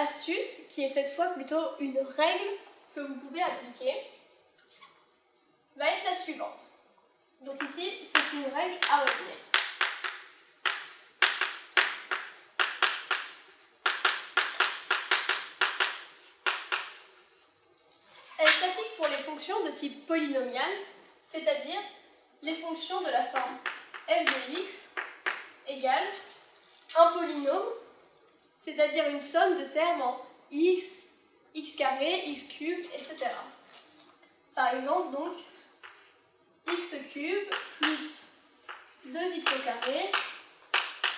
astuce, qui est cette fois plutôt une règle que vous pouvez appliquer, va être la suivante. Donc ici, c'est une règle à retenir. Elle s'applique pour les fonctions de type polynomial, c'est-à-dire les fonctions de la forme f de x égale un polynôme, c'est-à-dire une somme de termes en x, x carré, x cube, etc. Par exemple, donc, x cube plus 2x au carré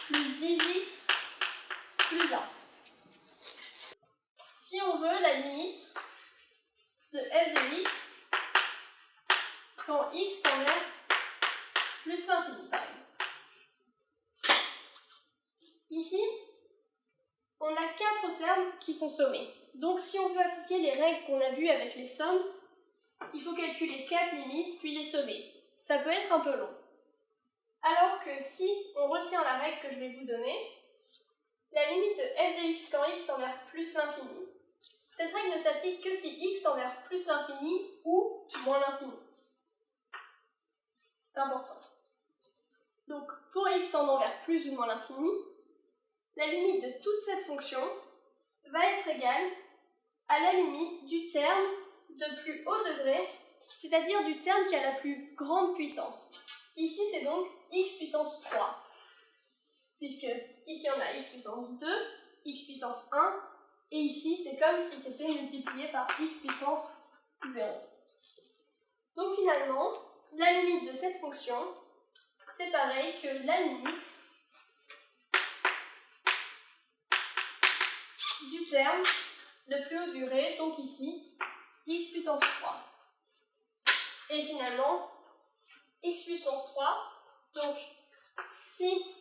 plus 10x plus 1. Si on veut la limite de f de x quand x tend vers plus l'infini, par exemple. Ici, on a 4 termes qui sont sommés. Donc si on veut appliquer les règles qu'on a vues avec les sommes, il faut calculer 4 limites puis les sommer. Ça peut être un peu long. Alors que si on retient la règle que je vais vous donner, la limite de f de x quand x tend vers plus l'infini, cette règle ne s'applique que si x tend vers plus l'infini ou moins l'infini. C'est important. Donc pour x tendant vers plus ou moins l'infini, la limite de toute cette fonction va être égale à la limite du terme de plus haut degré, c'est-à-dire du terme qui a la plus grande puissance. Ici, c'est donc x puissance 3, puisque ici on a x puissance 2, x puissance 1, et ici c'est comme si c'était multiplié par x puissance 0. Donc finalement, la limite de cette fonction, c'est pareil que la limite du terme de plus haute durée, donc ici, x puissance 3. Et finalement, x puissance 3, donc si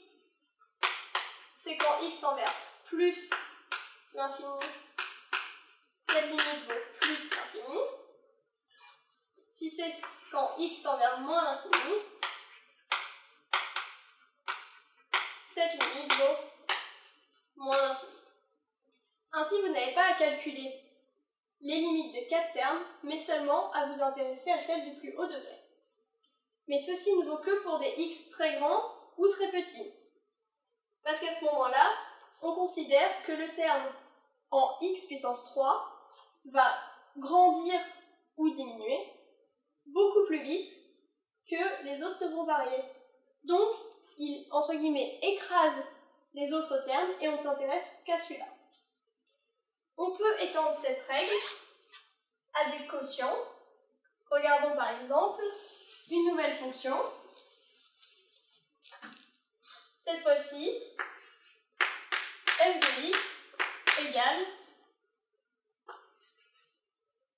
c'est quand x tend vers plus l'infini, cette limite vaut plus l'infini. Si c'est quand x tend vers moins l'infini, cette limite vaut moins l'infini. Ainsi, vous n'avez pas à calculer les limites de 4 termes, mais seulement à vous intéresser à celles du plus haut degré. Mais ceci ne vaut que pour des x très grands ou très petits. Parce qu'à ce moment-là, on considère que le terme en x puissance 3 va grandir ou diminuer beaucoup plus vite que les autres ne vont varier. Donc, il, entre guillemets, écrase les autres termes et on ne s'intéresse qu'à celui-là. On peut étendre cette règle à des quotients. Regardons par exemple une nouvelle fonction. Cette fois-ci, f de x égale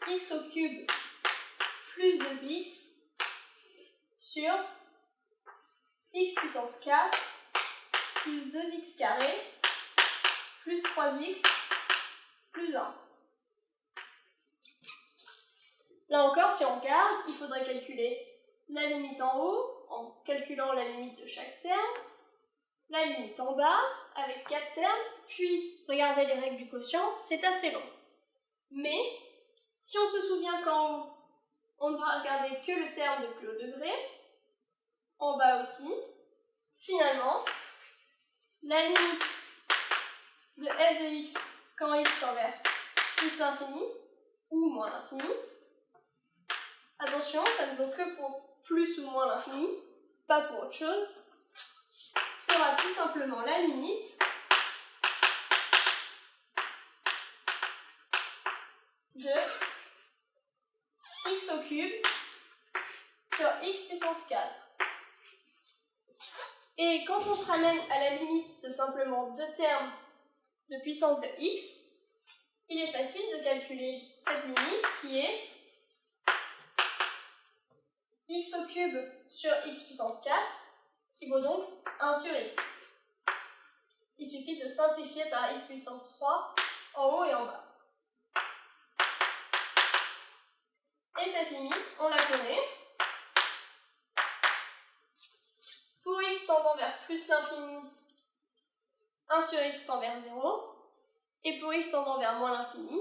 x au cube plus 2x sur x puissance 4 plus 2x carré plus 3x plus 1. Là encore, si on regarde, il faudrait calculer la limite en haut, en calculant la limite de chaque terme, la limite en bas, avec 4 termes, puis regarder les règles du quotient, c'est assez long. Mais, si on se souvient qu'en haut, on ne va regarder que le terme de plus haut degré, en bas aussi, finalement, la limite de f de x quand x tend vers plus l'infini ou moins l'infini, attention, ça ne vaut que pour plus ou moins l'infini, pas pour autre chose, sera tout simplement la limite de x au cube sur x puissance 4. Et quand on se ramène à la limite de simplement 2 termes de puissance de x, il est facile de calculer cette limite qui est x au cube sur x puissance 4, qui vaut donc 1 sur x. Il suffit de simplifier par x puissance 3 en haut et en bas. Et cette limite, on la connaît. Pour x tendant vers plus l'infini, 1 sur x tend vers 0. Et pour x tendant vers moins l'infini,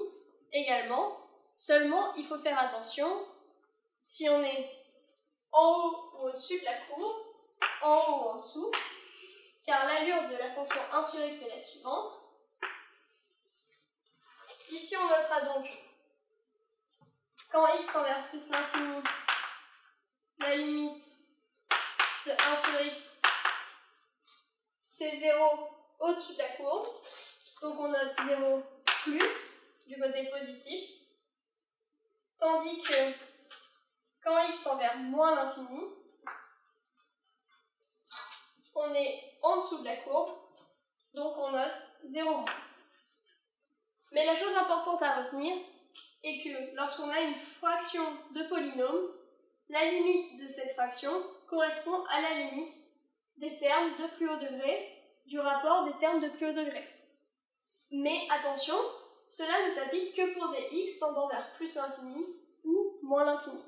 également, seulement il faut faire attention si on est en haut ou au-dessus de la courbe, en haut ou en dessous, car l'allure de la fonction 1 sur x est la suivante. Ici on notera donc quand x tend vers plus l'infini, la limite de 1 sur x, c'est 0 au-dessus de la courbe. Donc on note 0 plus du côté positif. Tandis que quand x tend vers moins l'infini, on est en dessous de la courbe. Donc on note 0 moins. Mais la chose importante à retenir est que lorsqu'on a une fraction de polynôme, la limite de cette fraction correspond à la limite des termes de plus haut degré, du rapport des termes de plus haut degré. Mais attention, cela ne s'applique que pour des x tendant vers plus l'infini ou moins l'infini.